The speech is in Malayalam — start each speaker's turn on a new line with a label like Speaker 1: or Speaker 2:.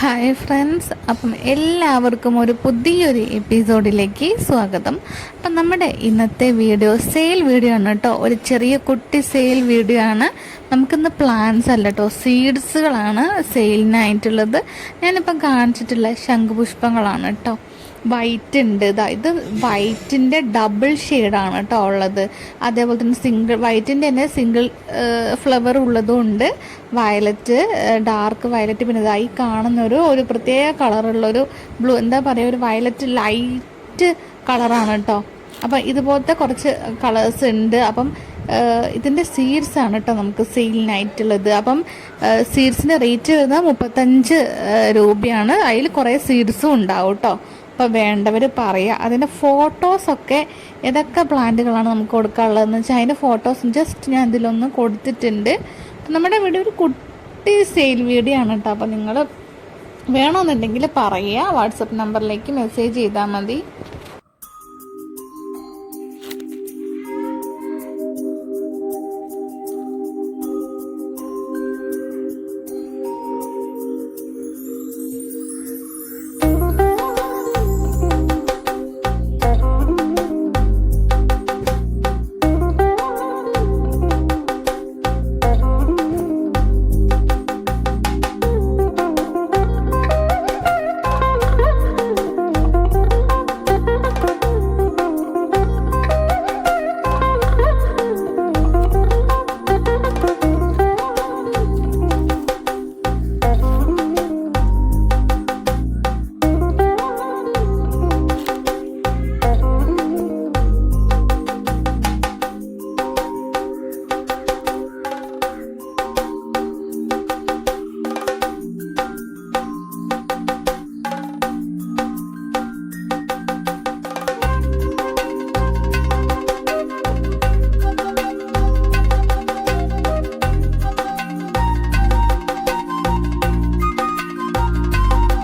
Speaker 1: ഹായ് ഫ്രണ്ട്സ്, അപ്പം എല്ലാവർക്കും ഒരു പുതിയൊരു എപ്പിസോഡിലേക്ക് സ്വാഗതം. അപ്പം നമ്മുടെ ഇന്നത്തെ വീഡിയോ സെയിൽ വീഡിയോ ആണ് കേട്ടോ. ഒരു ചെറിയ കുട്ടി സെയിൽ വീഡിയോ ആണ്. നമുക്കിന്ന് പ്ലാന്റ്സ് അല്ല കേട്ടോ, സീഡ്സുകളാണ് സെയിലിനായിട്ടുള്ളത്. ഞാനിപ്പം കാണിച്ചിട്ടുള്ള ശംഖുപുഷ്പങ്ങളാണ് കേട്ടോ. വൈറ്റ് ഉണ്ട്, ഇത് വൈറ്റിൻ്റെ ഡബിൾ ഷെയ്ഡാണ് കേട്ടോ ഉള്ളത്. അതേപോലെ തന്നെ വൈറ്റിൻ്റെ തന്നെ സിംഗിൾ ഫ്ലവർ ഉള്ളതും ഉണ്ട്. വയലറ്റ്, ഡാർക്ക് വയലറ്റ്, പിന്നെ ഇതായി കാണുന്നൊരു പ്രത്യേക കളറുള്ളൊരു ബ്ലൂ, എന്താ പറയുക, ഒരു വയലറ്റ് ലൈറ്റ് കളറാണ് കേട്ടോ. അപ്പം ഇതുപോലത്തെ കുറച്ച് കളേഴ്സ് ഉണ്ട്. അപ്പം ഇതിൻ്റെ സീഡ്സ് ആണ് കേട്ടോ നമുക്ക് സെയിലിനായിട്ടുള്ളത്. അപ്പം സീഡ്സിൻ്റെ റേറ്റ് വരുന്നത് 35 രൂപയാണ്. അതിൽ കുറേ സീഡ്സും ഉണ്ടാവും കേട്ടോ. അപ്പോൾ വേണ്ടവർ പറയുക. അതിൻ്റെ ഫോട്ടോസൊക്കെ ഏതൊക്കെ പ്ലാന്റുകളാണ് നമുക്ക് കൊടുക്കാനുള്ളതെന്ന് വെച്ചാൽ അതിൻ്റെ ഫോട്ടോസ് ജസ്റ്റ് ഞാൻ ഇതിലൊന്ന് കൊടുത്തിട്ടുണ്ട്. നമ്മുടെ വീഡിയോ ഒരു കുട്ടി സെയിൽ വീഡിയോ ആണ് കേട്ടോ. അപ്പോൾ നിങ്ങൾ വേണമെന്നുണ്ടെങ്കിൽ പറയുക, വാട്സപ്പ് നമ്പറിലേക്ക് മെസ്സേജ് ചെയ്താൽ മതി.